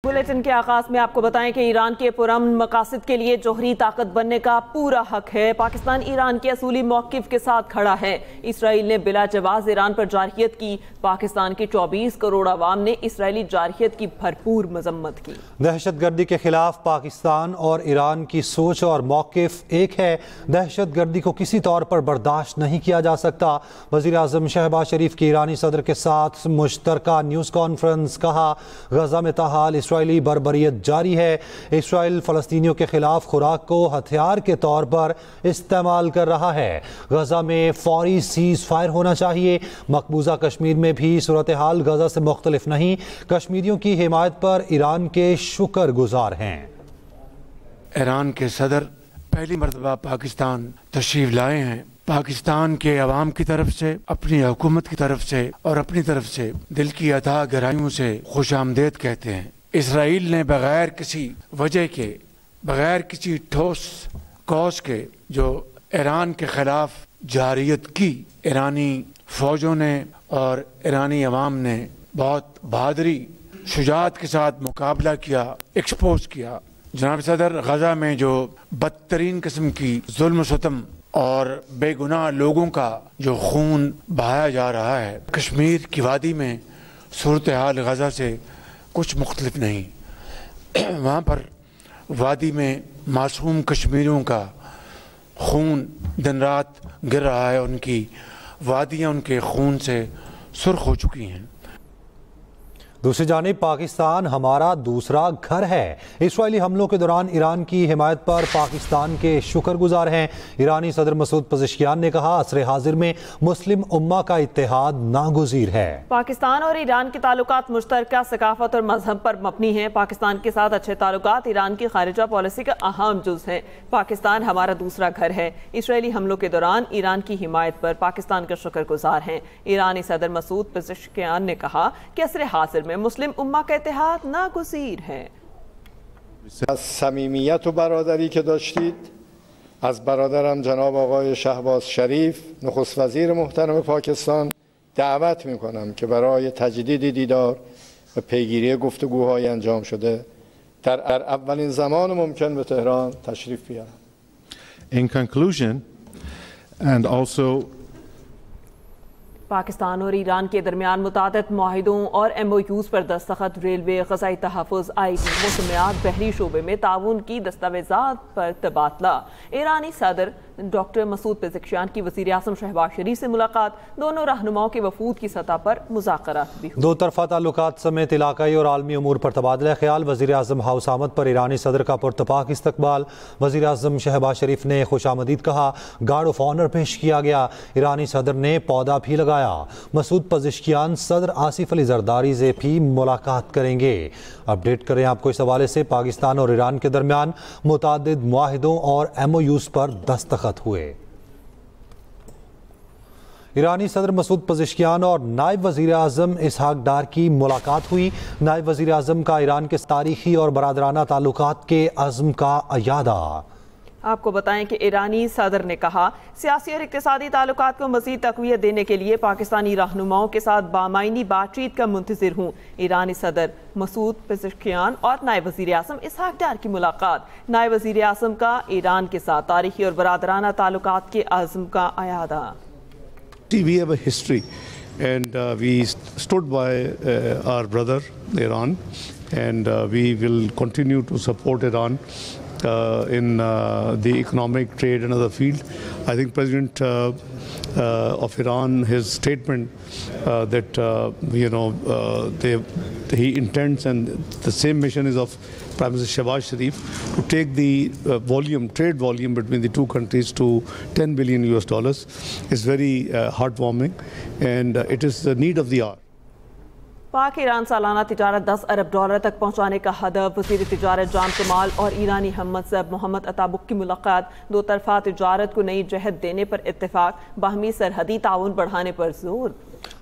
Bulletin के आगाज में आपको बताएं कि ईरान के पुरअमन मकासद के लिए जोहरी ताकत बनने का पूरा हक है। पाकिस्तान ईरान के असूली मौक़िफ़ के साथ खड़ा है। इसराइल ने बिला जवाज़ ईरान पर जारहियत की। पाकिस्तान के 24 करोड़ आवाम ने इसराइली जारहियत की भरपूर मजम्मत की। दहशतगर्दी के खिलाफ पाकिस्तान और ईरान की सोच और मौक़िफ़ एक है। दहशतगर्दी को किसी तौर पर बर्दाश्त नहीं किया जा सकता। वज़ीर आज़म शहबाज शरीफ की ईरानी सदर के साथ मुश्तरका न्यूज़ कॉन्फ्रेंस। कहा, गजा में ताहाल इसराइली बर्बरियत जारी है। इसराइल फ़लस्तीनियों के खिलाफ खुराक को हथियार के तौर पर इस्तेमाल कर रहा है। गजा में फौरी सीज़ फायर होना चाहिए। मकबूजा कश्मीर में भी सूरत हाल गजा से मुख्तलिफ नहीं। कश्मीरियों की हिमायत पर ईरान के शुक्र गुजार हैं। ईरान के सदर पहली मरतबा पाकिस्तान तशरीफ लाए हैं। पाकिस्तान के अवाम की तरफ से, अपनी हुकूमत की तरफ से और अपनी तरफ से दिल की अता गहराइयों से खुश आमदेद कहते हैं। इसराइल ने बगैर किसी वजह के, बगैर किसी ठोस कॉज के जो ईरान के खिलाफ जारहियत की, ईरानी फौजों ने और ईरानी अवाम ने बहुत बहादुरी शुजाअत के साथ मुकाबला किया, एक्सपोज किया। जनाब सदर, गजा में जो बदतरीन किस्म की जुल्म सितम और बेगुनाह लोगों का जो खून बहाया जा रहा है, कश्मीर की वादी में सूरत हाल गजा से कुछ मुख्तलिफ नहीं। वहाँ पर वादी में मासूम कश्मीरियों का खून दिन रात गिर रहा है। उनकी वादियाँ उनके खून से सुर्ख हो चुकी हैं। दूसरी जानिब पाकिस्तान हमारा दूसरा घर है। इसराइली हमलों के दौरान ईरान की हिमायत पर पाकिस्तान के शुक्रगुजार हैं। ईरानी सदर मसूद पज़ेश्कियान ने कहा, असर हाजिर में मुस्लिम उम्मा का इत्तेहाद नागुज़ीर है। पाकिस्तान और ईरान के ताल्लुकात मुश्तरका सकाफत और मजहब पर मबनी हैं। पाकिस्तान के साथ अच्छे ताल्लुकात ईरान की खारिजा पॉलिसी का अहम जुज़ है। पाकिस्तान हमारा दूसरा घर है। इसराइली हमलों के दौरान ईरान की हिमायत पर पाकिस्तान के शुक्रगुजार हैं। ईरानी सदर मसूद पज़ेश्कियान ने कहा कि असर हाजिर में मुस्लिम उम्मा का इत्तेहाद नागुज़ीर है। از صمیمیت و برادری که داشتید از برادرم جناب آقای شهباز شریف نخست وزیر محترم پاکستان دعوت میکنم که برای تجدید دیدار و پیگیری گفتگوهای انجام شده در اولین زمان ممکن به تهران تشریف بیارم. In conclusion, and also Pakistan और ईरान के दरमियान मुतादिद मुआहिदों और MOUs पर दस्तखत। रेलवे, ग़ज़ाई तहफ़्फ़ुज़, IT, मौसमियात, बहरी शोबे में ताउन की दस्तावेज़ात पर तबादला। ईरानी सदर डॉक्टर मसूद पज़ेश्कियान की वज़ीर आज़म शहबाज शरीफ से मुलाकात। दोनों रहनुमाओं के वफूद की सतह पर मुज़ाकरात भी हुए। दो तरफ़ा ताल्लुकात समेत इलाकाई और आलमी अमूर पर तबादला ख्याल। वज़ीर आज़म हाउस आमद पर ईरानी सदर का पुरतपाक इस्तकबाल। वज़ीर आज़म शहबाज शरीफ ने खुशामदीद कहा। गार्ड ऑफ ऑनर पेश किया गया। ईरानी सदर ने पौधा भी लगाया। मसूद पज़ेश्कियान सदर आसिफ अली ज़रदारी से भी मुलाकात करेंगे। अपडेट करें आपको इस हवाले से। पाकिस्तान और ईरान के दरमियान मुतादिद मुआहिदों और MOUs पर दस्तखत हुए। ईरानी सदर मसूद पज़ेश्कियान और नायब वज़ीर आज़म इसहाक डार की मुलाकात हुई। नायब वज़ीर आज़म का ईरान के तारीखी और बरादराना ताल्लुकात के अज़्म का अयादा। आपको बताएं कि ईरानी सदर ने कहा, सियासी और इक़्तिसादी ताल्लुकात को मज़ीद तक़वियत देने के लिए पाकिस्तानी रहनुमाओं के साथ बामायनी बातचीत का मुंतज़िर हूँ। ईरानी सदर मसूद पज़ेश्कियान और नायब वज़ीर आज़म इसहाक डार की मुलाकात। नायब वज़ीर आज़म का ईरान के साथ तारीखी और बरादराना ताल्लुकात के अज़्म का अयादा। We have a history and we stood by our brother Iran, and we will continue to support Iran in the economic, trade and other field. I think President of Iran, his statement that he intends, and the same mission is of Prime Minister Shehbaz Sharif, to take the trade volume between the two countries to $10 billion is very heartwarming, and it is the need of the hour. पाक Iran सालाना तिजारत $10 अरब तक पहुँचाने का हदफ। वज़ीर तिजारत जाम कमाल और ईरानी हममंसब मोहम्मद अताबुक की मुलाकात। दो तरफ़ा तिजारत को नई जहत देने पर इत्तेफाक। बाहमी सरहदी ताउन बढ़ाने पर जोर।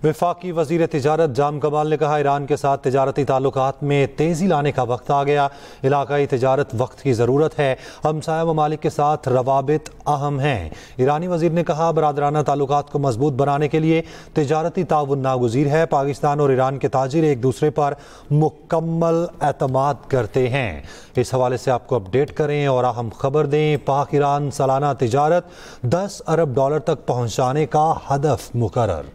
वफाकी वज़ीर तिजारत जाम कमाल ने कहा, ईरान के साथ तिजारती ताल्लुकात में तेज़ी लाने का वक्त आ गया। इलाकाई तिजारत वक्त की ज़रूरत है। हमसाया ममालिक के साथ रवाबित अहम हैं। ईरानी वज़ीर ने कहा, बरादराना ताल्लुकात को मजबूत बनाने के लिए तिजारती ताउन नागुज़ीर है। पाकिस्तान और ईरान के تاجر ایک دوسرے پر مکمل اعتماد کرتے ہیں۔ اس حوالے سے آپ کو اپڈیٹ کریں اور اہم خبر دیں، پاک ایران سالانہ تجارت $10 ارب تک پہنچانے کا ہدف مقرر۔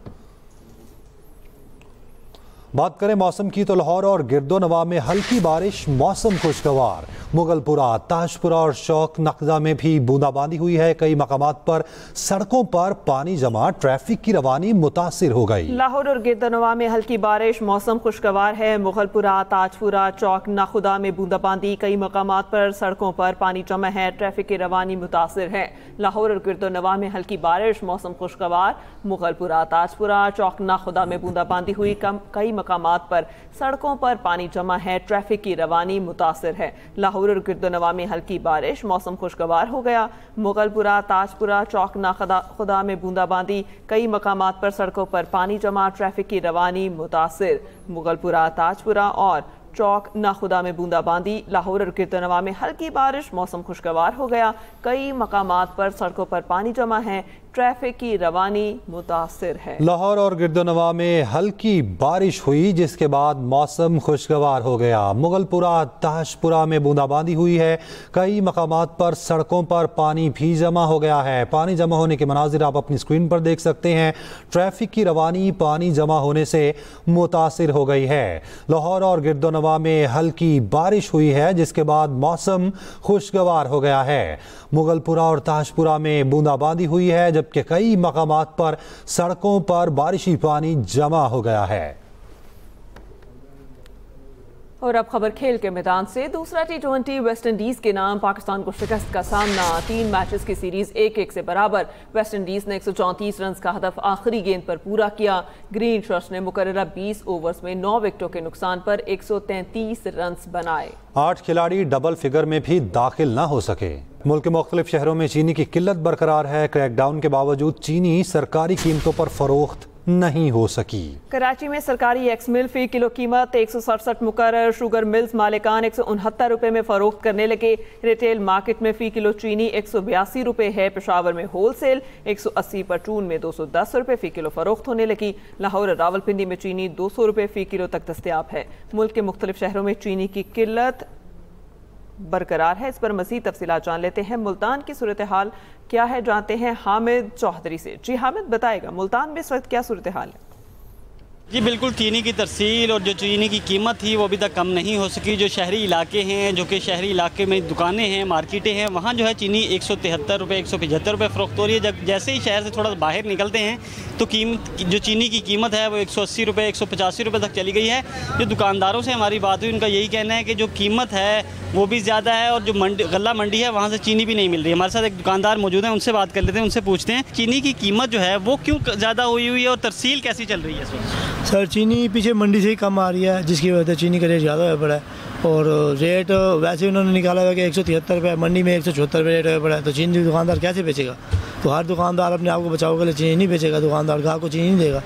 بات کریں موسم کی تو لاہور اور گرد و نواح میں ہلکی بارش، موسم خوشگوار۔ مغل پورہ، تاج پورہ اور شوق نقضہ میں بھی بوندا باندی ہوئی ہے۔ کئی مقامات پر سڑکوں پر پانی جمع، ٹریفک کی روانی متاثر ہو گئی۔ لاہور اور گرد و نواح میں ہلکی بارش، موسم خوشگوار ہے۔ مغل پورہ، تاج پورہ، چوک نخدا میں بوندا باندی، کئی مقامات پر سڑکوں پر پانی جمع ہے، ٹریفک کی روانی متاثر ہے۔ لاہور اور گرد و نواح میں ہلکی بارش، موسم خوشگوار۔ مغل پورہ، تاج پورہ، چوک نخدا میں بوندا باندی ہوئی، کئی مقامات پر سڑکوں پر پانی جمع ہے، ٹریفک کی روانی متاثر ہے۔ لاہور اور گرد و نواح میں ہلکی بارش، موسم خوشگوار ہو گیا۔ مغل پورہ، تاج پورہ، چوک نخدا میں بوندا باندی، کئی مقامات پر سڑکوں پر پانی جمع، ٹریفک کی روانی متاثر۔ مغل پورہ، تاج پورہ اور چوک نخدا میں بوندا باندی، لاہور اور گرد و نواح میں ہلکی بارش، موسم خوشگوار ہو گیا۔ کئی مقامات پر سڑکوں پر پانی جمع ہے، ٹریفک کی روانی متاثر ہے۔ لاہور اور گرد و نواح میں ہلکی بارش ہوئی جس کے بعد موسم خوشگوار ہو گیا۔ مغل پورہ، تاج پورہ میں بوندا باندی ہوئی ہے، کئی مقامات پر سڑکوں پر پانی بھی جمع ہو گیا ہے۔ پانی جمع ہونے کے مناظر آپ اپنی اسکرین پر دیکھ سکتے ہیں۔ ٹریفک کی روانی پانی جمع ہونے سے متاثر ہو گئی ہے۔ لاہور اور گرد و نواح میں ہلکی بارش ہوئی ہے جس کے بعد موسم خوشگوار ہو گیا ہے۔ مغل پورہ اور تاج پورہ میں بوندا باندی ہوئی ہے جبکہ کئی مقامات پر سڑکوں پر بارشی پانی جمع ہو گیا ہے۔ اور اب خبر کھیل کے میدان سے۔ دوسرا T20 ویسٹ انڈیز کے نام پاکستان کو شکست کا سامنا۔ 3 میچز کی سیریز 1-1 سے برابر۔ ویسٹ انڈیز نے 134 رنز کا ہدف آخری گیند پر پورا کیا۔ گرین شرٹس نے مقررہ 20 اوورز میں 9 وکٹوں کے نقصان پر 133 رنز بنائے۔ 8 کھلاڑی ڈبل فگر میں بھی داخل نہ ہو سکے۔ ملک کے مختلف شہروں میں چینی کی قلت برقرار ہے۔ کریک ڈاؤن کے باوجود چینی سرکاری قیمتوں پر فروخت نہیں ہو سکی۔ کراچی میں سرکاری ایکس مل فی کلو قیمت 167 مقرر۔ شوگر ملز مالکان 169 روپے میں فروخت کرنے لگے۔ ریٹیل مارکیٹ میں فی کلو چینی 182 روپے ہے۔ پشاور میں ہول سیل 180، پٹرون میں 210 روپے فی کلو فروخت ہونے لگی۔ لاہور اور راولپنڈی میں چینی 200 روپے فی کلو تک دستیاب ہے۔ ملک کے مختلف شہروں میں چینی کی قلت برقرار ہے۔ اس پر مزید تفصیلات جان لیتے ہیں۔ ملتان کی صورتحال کیا ہے جانتے ہیں حامد چوہدری سے۔ جی حامد بتائے گا ملتان میں اس وقت کیا صورتحال ہے؟ جی بالکل، چینی کی ترسیل اور جو چینی کی قیمت تھی وہ ابھی تک کم نہیں ہو سکی۔ جو شہری علاقے ہیں، جو کہ شہری علاقے میں دکانیں ہیں، مارکیٹیں ہیں، وہاں جو ہے چینی 173 روپے 175 روپے فروخت ہو رہی ہے۔ جب جیسے ہی شہر سے تھوڑا باہر نکلتے ہیں تو جو چینی کی قیمت ہے وہ 180 روپے 185 روپے تک چلی گئی ہے۔ جو دکانداروں سے ہماری بات ہوئی ان کا یہی کہنا ہے کہ جو قیمت ہے وہ بھی زیادہ ہے اور جو غلہ منڈی ہے وہاں سے چینی بھی نہیں مل رہی ہے۔ ہمارے ساتھ ایک دکاندار موجود ہیں، ان سے بات کر لیتے ہیں، ان سے پوچھتے ہیں چینی کی قیمت جو ہے وہ کیوں زیادہ ہوئی ہے اور ترسیل کیسی چل رہی ہے اس وقت؟ سر چینی پیچھے منڈی سے ہی کم آ رہی ہے جس کی وجہ سے چینی کا ریٹ زیادہ ہوا پڑا ہے اور ریٹ ویسے انہوں نے نکالا ہوا کہ 173 روپے، منڈی میں 174 روپے ریٹ ہوا پڑا ہے، تو چینی دکاندار کیسے بیچے گا؟ تو ہر دکاندار اپنے آپ کو بچاؤ کے لیے چینی نہیں بیچے گا، دکاندار گاہک کو چینی نہیں دے گا۔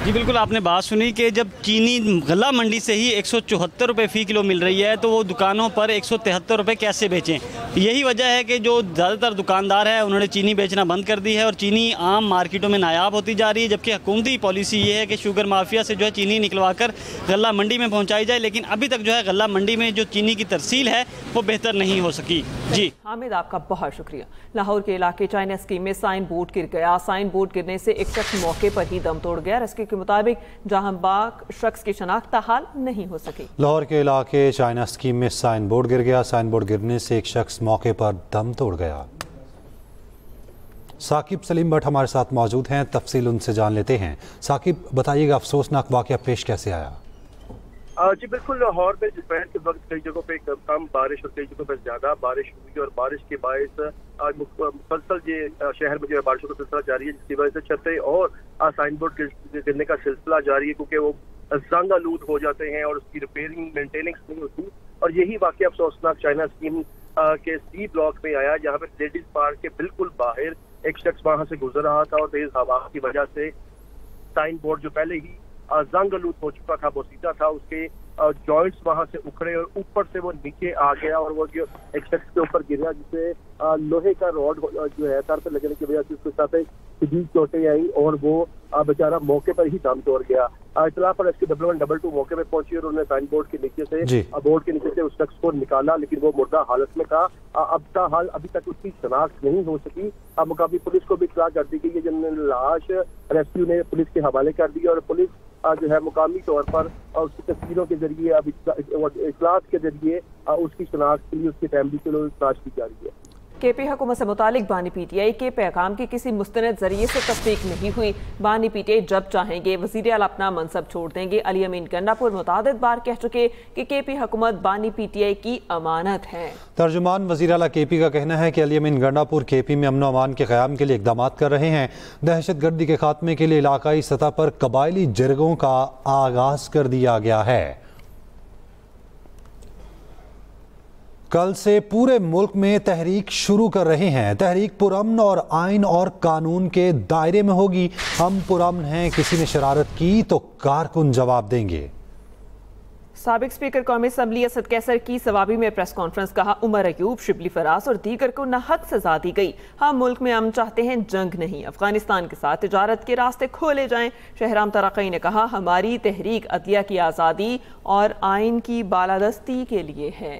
جی بالکل، آپ نے بات سنی کہ جب چینی غلہ منڈی سے ہی 174 روپے فی کلو مل رہی ہے تو وہ دکانوں پر 173 روپے کیسے بیچیں؟ یہی وجہ ہے کہ جو زیادہ تر دکاندار ہیں انہوں نے چینی بیچنا بند کر دی ہے اور چینی عام مارکیٹوں میں نایاب ہوتی جا رہی ہے، جبکہ حکومتی پالیسی یہ ہے کہ شوگر مافیا سے جو ہے چینی نکلوا کر غلہ منڈی میں پہنچائی جائے، لیکن ابھی تک جو ہے غلہ منڈی میں جو چینی کی ترسیل ہے وہ بہتر نہیں ہو سکی۔ جی حامد، آپ کا بہت شکریہ۔ لاہور کے علاقے چائنا اسکیم میں سائن بورڈ گر گیا۔ سائن بورڈ گرنے سے ایک شخص موقع پر ہی دم توڑ گیا۔ ریسکیو کے مطابق جہاں باغ شخص کی شناخت تاحال نہیں ہو سکی۔ لاہور کے علاقے چائنا اسکیم میں سائن بورڈ گر گیا۔ سائن بورڈ گرنے سے ایک شخص موقع پر دم توڑ گیا۔ ثاقب سلیم بٹ ہمارے ساتھ موجود ہیں، تفصیل ان سے جان لیتے ہیں۔ ثاقب بتائیے گا افسوسناک واقعہ پیش کیسے آیا؟ جی بالکل، لاہور میں دوپہر کے وقت کئی جگہوں پہ کم بارش اور کئی جگہوں پہ زیادہ بارش ہوئی اور بارش کے باعث مسلسل یہ شہر میں جو ہے بارشوں کا سلسلہ جاری ہے، جس کی وجہ سے چھتیں اور سائن بورڈ گرنے کا سلسلہ جاری ہے کیونکہ وہ زنگ آلود ہو جاتے ہیں اور اس کی ریپیئرنگ مینٹیننس نہیں ہوتی۔ اور یہی واقعہ افسوسناک چائنا اسکیم کے سی بلاک میں آیا جہاں پہ لیڈیز پارک کے بالکل باہر ایک شخص وہاں سے گزر رہا تھا اور تیز ہوا کی وجہ سے سائن بورڈ جو پہلے ہی زنگ آلود ہو چکا تھا، بوسیدہ تھا، اس کے جوائنٹس وہاں سے اکھڑے اور اوپر سے وہ نیچے آ گیا اور وہ جو ایک شخص کے اوپر گرا جسے لوہے کا راڈ جو ہے سر پہ لگنے کی وجہ سے اس کے ساتھ شدید چوٹیں آئی اور وہ बेचारा मौके पर ही दम तोड़ गया। इतला पर SQ-122 मौके पर पहुंची और उन्होंने साइन बोर्ड के नीचे से उस शख्स को निकाला, लेकिन वो मुर्दा हालत में था। अब का हाल अभी तक उसकी शनाख्त नहीं हो सकी। अब मुकामी पुलिस को भी इत्तला कर दी गई है, जिन्होंने लाश रेस्क्यू ने पुलिस के हवाले कर दी और पुलिस जो है मुकामी तौर पर उसकी तस्वीरों के जरिए, अब इखलास के जरिए उसकी शनाख्त के लिए उसकी फैमिली के लिए तलाश की जा रही है। KP हुकूमत से मुतालिक बानी PTI के पैगाम की किसी मुस्तनद जरिए से तस्दीक नहीं हुई। बानी PTI जब चाहेंगे वज़ीर आला अपना मनसब छोड़ देंगे। अली अमीन गंडापुर मुतादिद बार कह चुके कि KP हुकूमत बानी PTI की अमानत है। तर्जुमान वज़ीर आला KP का कहना है कि अली अमीन गंडापुर KP में अमन व अमान के क़याम के लिए इक़दाम कर रहे हैं। दहशत गर्दी के खात्मे के लिए इलाकाई सतह पर कबायली जरगों का आगाज़ कर दिया गया है। कल से पूरे मुल्क में तहरीक शुरू कर रहे हैं। तहरीक पुरअमन और आइन और कानून के दायरे में होगी। हम पुरअमन हैं, किसी ने शरारत की तो कारकुन जवाब देंगे। साबिक स्पीकर कौमी असम्बली असद कैसर की सवाबी में प्रेस कॉन्फ्रेंस, कहा उमर अयूब, शिबली फराज और दीगर को नाहक सजा दी गई। हम मुल्क में अमन चाहते हैं, जंग नहीं। अफगानिस्तान के साथ तिजारत के रास्ते खोले जाएं। शहराम तरक़ई ने कहा हमारी तहरीक अदलिया की आज़ादी और आइन की बालादस्ती के लिए है।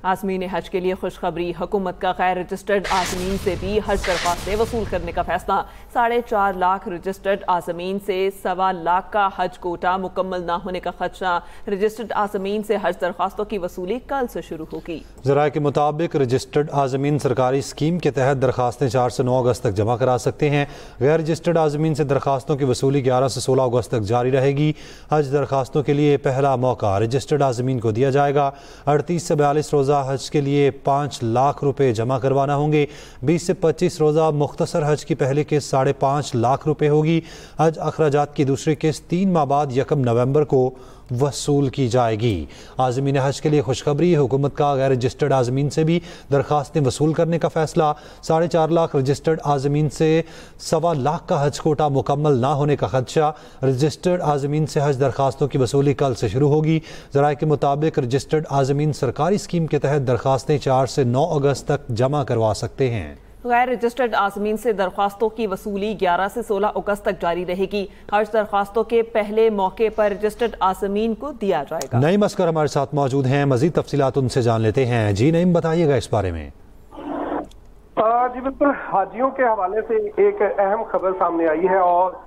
आज़मीन हज के लिए खुशखबरी, हुकूमत का गैर रजिस्टर्ड आज़मीन से भी हज दरख्वास्तें वसूल करने का फैसला। 4.5 लाख रजिस्टर्ड आज़मीन से 1.25 लाख का हज कोटा मुकम्मल ना होने का खदशा। रजिस्टर्ड आज़मीन से हज दरख्वास्तों की वसूली कल से शुरू होगी। ज़राए के मुताबिक रजिस्टर्ड आज़मीन सरकारी स्कीम के तहत दरख्वास्तें 4 से 9 अगस्त तक जमा करा सकते हैं। गैर रजिस्टर्ड आज़मीन से दरख्वास्तों की वसूली 11 से 16 अगस्त तक जारी रहेगी। हज दरख्वास्तों के लिए पहला मौका रजिस्टर्ड आज़मीन को दिया जाएगा। 38 से 42 रोज़ा हज के लिए 5 लाख रुपए जमा करवाना होंगे। 20 से 25 रोज़ा मुख्तसर हज की पहली किस्त 5.5 लाख रुपए होगी। हज अखराजात की दूसरी किस्त 3 माह बाद 1 नवंबर को वसूल की जाएगी। आज़मीन हज के लिए खुशखबरी, हुकूमत का गैर रजिस्टर्ड आज़मीन से भी दरख्वास्तें वसूल करने का फैसला। 4.5 लाख रजिस्टर्ड आज़मीन से 1.25 लाख का हज कोटा मुकम्मल ना होने का खदशा। रजिस्टर्ड आज़मीन से हज दरख्वास्तों की वसूली कल से शुरू होगी। ज़राए के मुताबिक रजिस्टर्ड आज़मीन सरकारी स्कीम के तहत दरख्वास्तें 4 से 9 अगस्त तक जमा करवा सकते हैं। गैर रजिस्टर्ड आज़मीन से दरख्वास्तों की वसूली 11 से 16 अगस्त तक जारी रहेगी। हज दरख्वास्तों के पहले मौके पर रजिस्टर्ड आज़मीन को दिया जाएगा। नईम अस्कर हमारे साथ मौजूद हैं, मजीद तफसीलात उनसे जान लेते हैं। जी नईम, बताइएगा इस बारे में। जी बिल्कुल, हाजियों के हवाले से एक अहम खबर सामने आई है और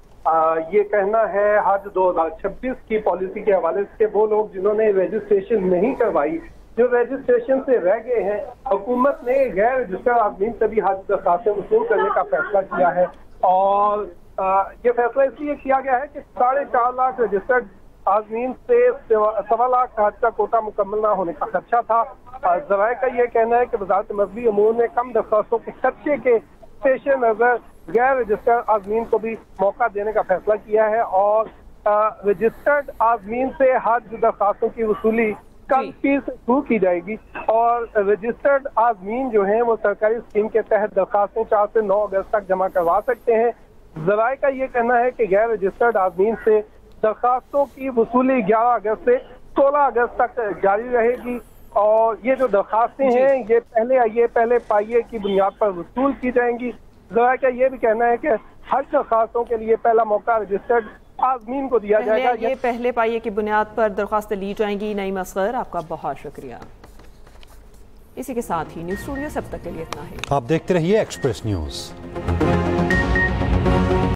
ये कहना है हज 2026 की पॉलिसी के हवाले से वो लोग जिन्होंने रजिस्ट्रेशन नहीं करवाई, जो रजिस्ट्रेशन से रह गए हैं, हुकूमत ने गैर रजिस्टर्ड आज़मीन से भी हज दरख्वास्तें वसूल करने का फैसला किया है। और ये फैसला इसलिए किया गया है कि 4.5 लाख रजिस्टर्ड आज़मीन से 1.25 लाख हज का कोटा मुकम्मल ना होने का खदशा था। ज़राए का ये कहना है कि वज़ारत मज़हबी अमूर ने कम दरख्वास्तों के खदशे के पेश नज़र गैर रजिस्टर्ड आज़मीन को भी मौका देने का फैसला किया है और रजिस्टर्ड आज़मीन से हज दरख्वास्तों की वसूली कल फिर से शुरू की जाएगी। और रजिस्टर्ड आज़मीन जो हैं वो सरकारी स्कीम के तहत दरख्वास्तें 4 से 9 अगस्त तक जमा करवा सकते हैं। ज़राए का ये कहना है कि गैर रजिस्टर्ड आज़मीन से दरख्वास्तों की वसूली 11 अगस्त से 16 अगस्त तक जारी रहेगी। और ये जो दरख्वास्तें हैं ये पहले पाइये की बुनियाद पर वसूल की जाएंगी। ज़राए का ये भी कहना है कि हज दरख्वास्तों के लिए पहला मौका रजिस्टर्ड आज़मीन को दिया जाएगा। ये पहले पाइये की बुनियाद पर दरख्वास्तें ली जाएंगी। नईम अस्कर, आपका बहुत शुक्रिया। इसी के साथ ही न्यूज़ स्टूडियो से अब तक के लिए इतना ही। आप देखते रहिए एक्सप्रेस न्यूज़।